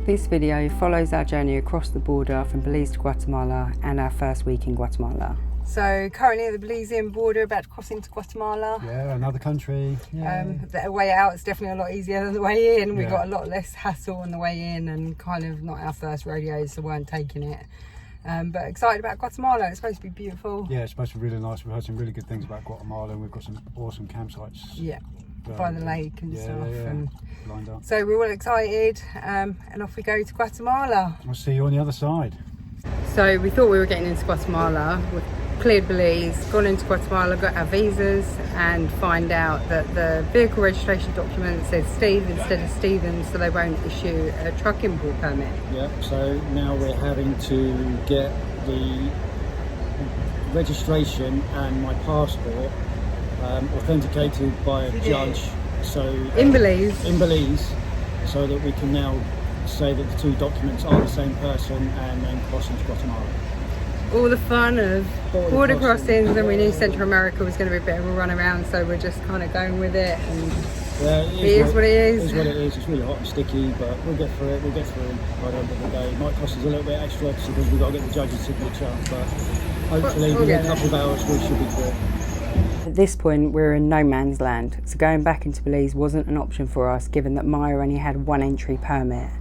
This video follows our journey across the border from Belize to Guatemala and our first week in Guatemala. So currently at the Belizean border, about to cross into Guatemala. Yeah, another country. The way out is definitely a lot easier than the way in. We got a lot less hassle on the way in, and kind of not our first rodeo, so weren't taking it. But excited about Guatemala. It's supposed to be beautiful. Yeah, it's supposed to be really nice. We've heard some really good things about Guatemala, and we've got some awesome campsites. Yeah, by the lake and stuff. And lined up. so we're all excited, and off we go to Guatemala. I'll see you on the other side. So we thought we were getting into Guatemala. We've cleared Belize, gone into Guatemala, got our visas, and find out that the vehicle registration document says Steve instead of Stephen, so they won't issue a truck import permit. Yeah, so now we're having to get the registration and my passport authenticated by a judge. So in Belize, so that we can now say that the two documents are the same person and then cross into Guatemala. All the fun of border crossings, and we knew Central America was going to be a bit of a run around, so we're just kind of going with it. And it is what it is. It is what it is. It's really hot and sticky, but we'll get through it. We'll get through by the end of the day. It might cost us a little bit extra because we've got to get the judge's signature, but hopefully within a couple of hours we should be through. At this point, we're in no man's land, so going back into Belize wasn't an option for us, given that Maya only had one entry permit.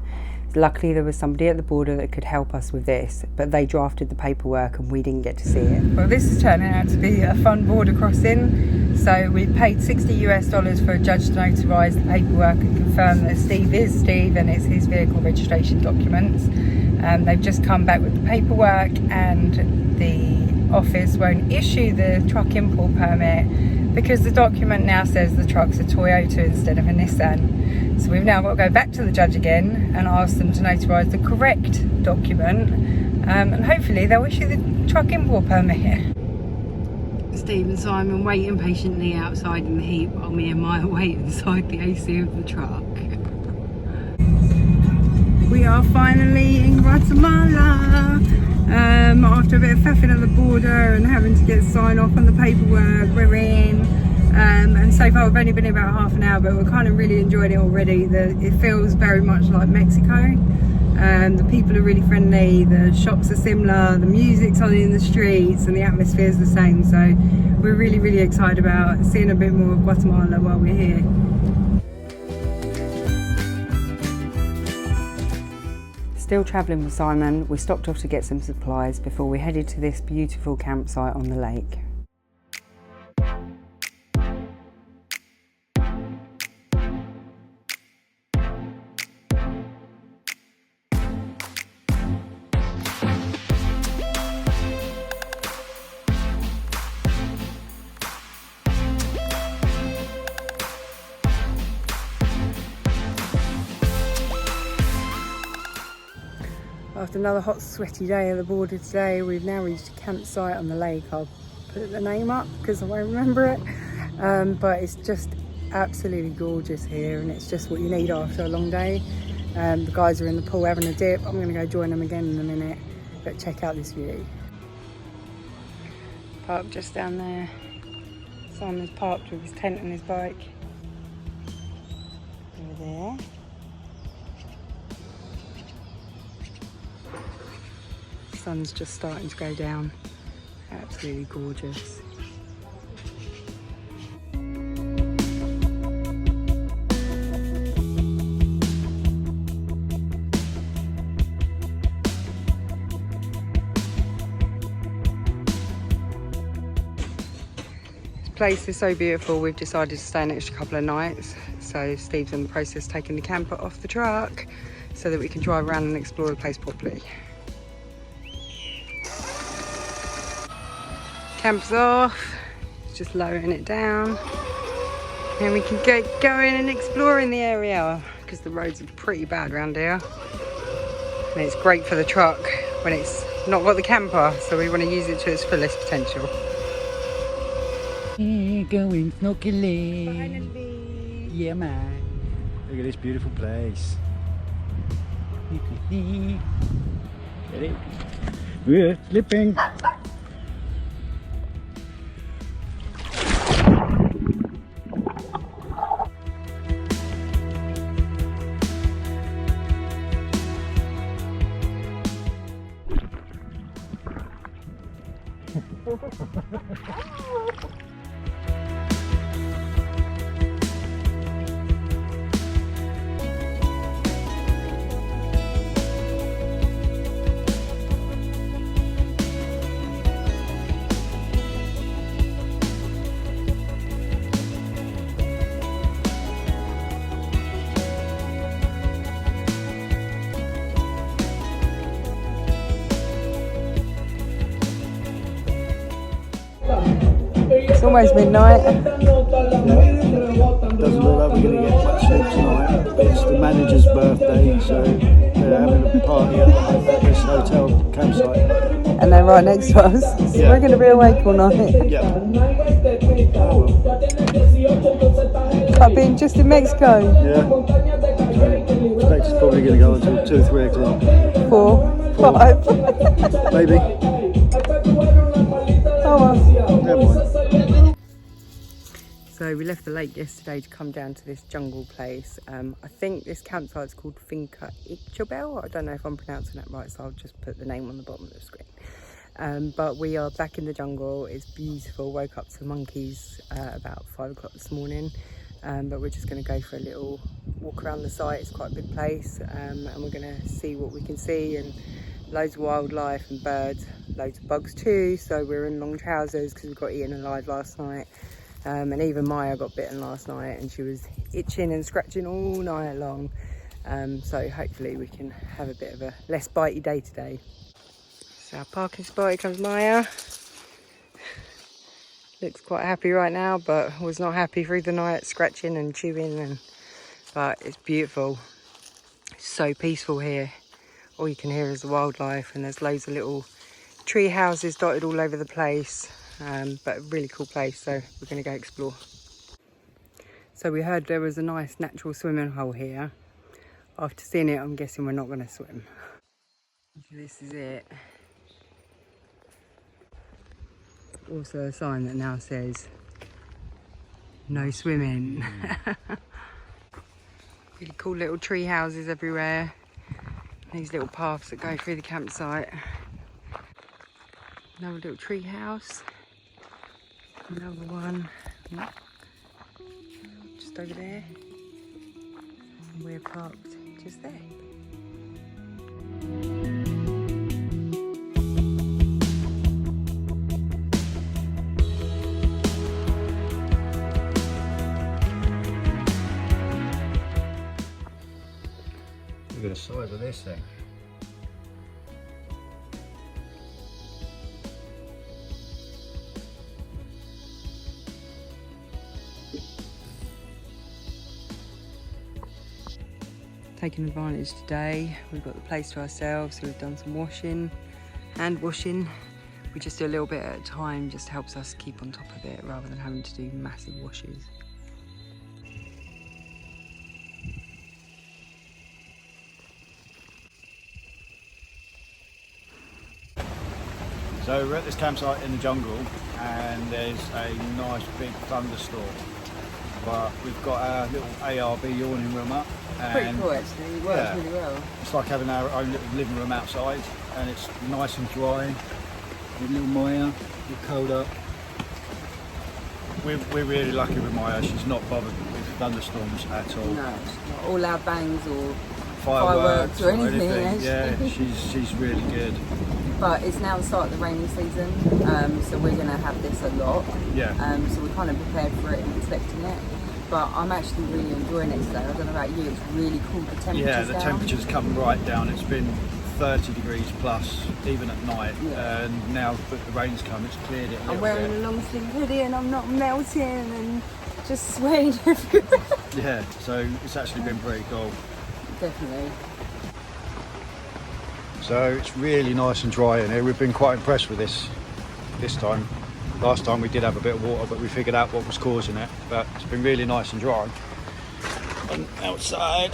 Luckily, there was somebody at the border that could help us with this, but they drafted the paperwork and we didn't get to see it. Well, this is turning out to be a fun border crossing. So we paid $60 for a judge to notarise the paperwork and confirm that Steve is Steve and it's his vehicle registration documents. They've just come back with the paperwork, and the office won't issue the truck import permit because the document now says the truck's a Toyota instead of a Nissan. So we've now got to go back to the judge again and ask them to notarise the correct document, and hopefully they'll issue the truck import permit. Steve and Simon waiting patiently outside in the heat while me and Maya wait inside the AC of the truck. We are finally in Guatemala. After a bit of faffing at the border and having to get sign off on the paperwork, we're in. And so far we've only been here about half an hour, but we're kind of really enjoyed it already. It feels very much like Mexico. The people are really friendly, the shops are similar, the music's on in the streets, and the atmosphere is the same. So we're really, really excited about seeing a bit more of Guatemala while we're here. Still travelling with Simon, we stopped off to get some supplies before we headed to this beautiful campsite on the lake. After another hot, sweaty day at the border today, we've now reached a campsite on the lake. I'll put the name up because I won't remember it. But it's just absolutely gorgeous here, and it's just what you need after a long day. The guys are in the pool having a dip. I'm going to go join them again in a minute, but check out this view. Parked just down there. Simon's parked with his tent and his bike. Over there. Sun's just starting to go down. Absolutely gorgeous. This place is so beautiful, we've decided to stay an extra couple of nights. So Steve's in the process of taking the camper off the truck so that we can drive around and explore the place properly. Camp's off, just lowering it down, and we can get going and exploring the area because the roads are pretty bad around here, and it's great for the truck when it's not got the camper, so we want to use it to its fullest potential. Going snorkeling. Finally. Yeah, man. Look at this beautiful place. Get it? We're slipping. It's almost midnight. Doesn't look like we're going to get much sleep tonight. It's the manager's birthday, so they're having a party at this hotel campsite. And they're right next to us. So Yeah. we're going to be awake all night. Yeah. Like being just in Mexico. Yeah. I expect it's probably going to go until 2 or 3 o'clock. 4, 5. Maybe. Oh well. Never mind. So we left the lake yesterday to come down to this jungle place. I think this campsite's called Finca Ichabel. I don't know if I'm pronouncing that right, so I'll just put the name on the bottom of the screen. But we are back in the jungle. It's beautiful. Woke up to monkeys about 5 o'clock this morning. But we're just going to go for a little walk around the site. It's quite a big place, and we're going to see what we can see, and loads of wildlife and birds, loads of bugs too. So we're in long trousers because we got eaten alive last night. And even Maya got bitten last night and she was itching and scratching all night long. So hopefully we can have a bit of a less bitey day today. So our parking spot, here comes Maya. Looks quite happy right now, but was not happy through the night, scratching and chewing. But it's beautiful. It's so peaceful here. All you can hear is the wildlife, and there's loads of little tree houses dotted all over the place. But a really cool place, so we're going to go explore. So we heard there was a nice natural swimming hole here. After seeing it, I'm guessing we're not going to swim. This is it. Also a sign that now says no swimming. Really cool little tree houses everywhere. These little paths that go through the campsite. Another little tree house. Another one just over there, and we're parked just there. Look at the size of this thing. Taking advantage today, we've got the place to ourselves, so we've done some washing, hand washing. We just do a little bit at a time, just helps us keep on top of it rather than having to do massive washes. So we're at this campsite in the jungle, and there's a nice big thunderstorm. But we've got our little ARB yawning room up. Pretty cool actually, it works really well. It's like having our own little living room outside, and it's nice and dry. With little Maya, we're cold up. We're really lucky with Maya, she's not bothered with thunderstorms at all. No, it's not all our bangs or Fireworks or anything. Yeah, she's really good. But it's now the start of the rainy season, so we're going to have this a lot. Yeah. So we're kind of prepared for it and expecting it. But I'm actually really enjoying it today. I don't know about you, it's really cool, the temperature's Yeah, the down. temperature's come right down. It's been 30 degrees plus, even at night. Yeah. And now that the rain's come, it's cleared it a little I'm wearing bit. a long sleeve hoodie and I'm not melting and just sweating everywhere. Yeah, so it's actually been pretty cool. Definitely. So it's really nice and dry in here. We've been quite impressed with this time. Last time we did have a bit of water, but we figured out what was causing it. But it's been really nice and dry. And outside.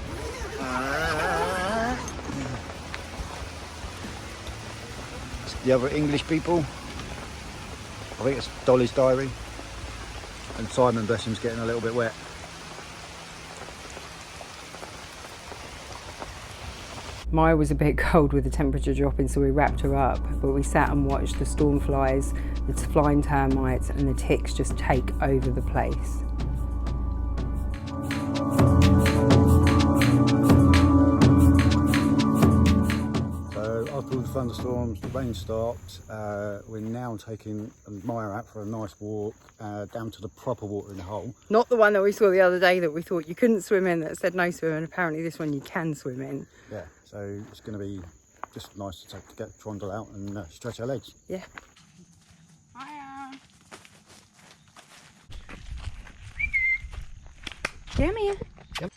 It's the other English people. I think it's Dolly's diary. And Simon, bless him's getting a little bit wet. Maya was a bit cold with the temperature dropping, so we wrapped her up, but we sat and watched the storm flies, the flying termites and the ticks just take over the place. So after all the thunderstorms, the rain stopped, we're now taking Maya out for a nice walk down to the proper water in the hole. Not the one that we saw the other day that we thought you couldn't swim in, that said no swim, and apparently this one you can swim in. Yeah, so it's going to be just nice to get Trundle out and stretch our legs. Yeah. Come here. Yep.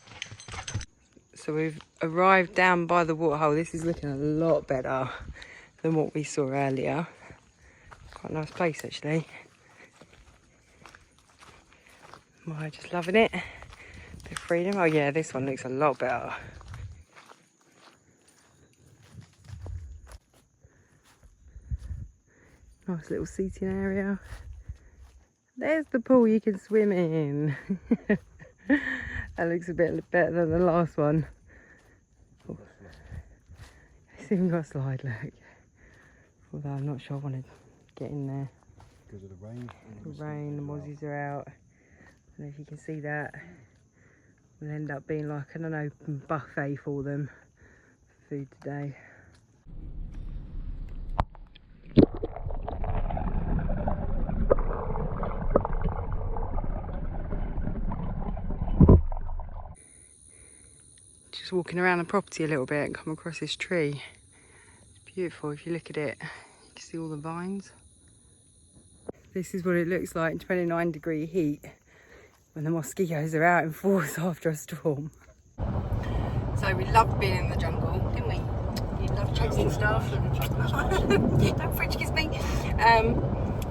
So we've arrived down by the waterhole. This is looking a lot better than what we saw earlier. Quite a nice place actually. Maya just loving it. Bit of freedom. Oh yeah, this one looks a lot better. Nice little seating area. There's the pool you can swim in. That looks a bit better than the last one. Oh. It's even got a slide, look. Although I'm not sure I want to get in there. Because of the rain. The rain, the mozzies are out. I don't know if you can see that. Will end up being like an open buffet for them. Food today. Just walking around the property a little bit and come across this tree. It's beautiful. If you look at it, you can see all the vines. This is what it looks like in 29-degree heat when the mosquitoes are out in force after a storm. So we loved being in the jungle, didn't we? You loved chasing stuff. Don't French kiss me.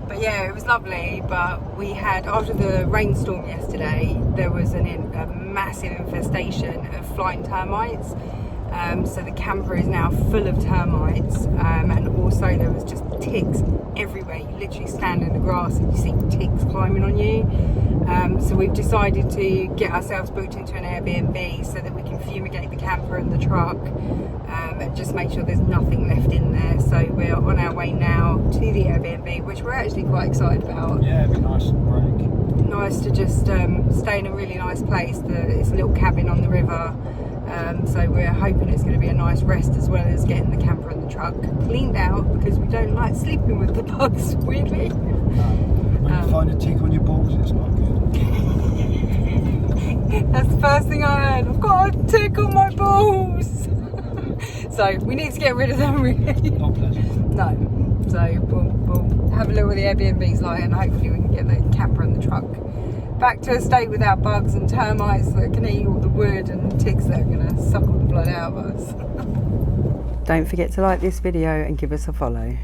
But yeah, it was lovely. But we had, after the rainstorm yesterday, there was a massive infestation of flying termites. So the camper is now full of termites, and also there was just ticks everywhere. You literally stand in the grass and you see ticks climbing on you. So we've decided to get ourselves booked into an Airbnb so that we can fumigate the camper and the truck, and just make sure there's nothing left in there. So we're on our way now to the Airbnb, which we're actually quite excited about. Yeah, it'd be nice to break. Nice to just stay in a really nice place. It's a little cabin on the river. So we're hoping it's going to be a nice rest, as well as getting the camper and the truck cleaned out, because we don't like sleeping with the bugs, weirdly. When you find a tick on your balls, it's not good. That's the first thing I heard. I've got a tick on my balls. So we need to get rid of them, really. Not pleasant. No. So we'll have a look at the Airbnb's like, and hopefully we can get the camper and the truck back to a state without bugs and termites that can eat all the wood, and ticks that are going to suck all the blood out of us. Don't forget to like this video and give us a follow.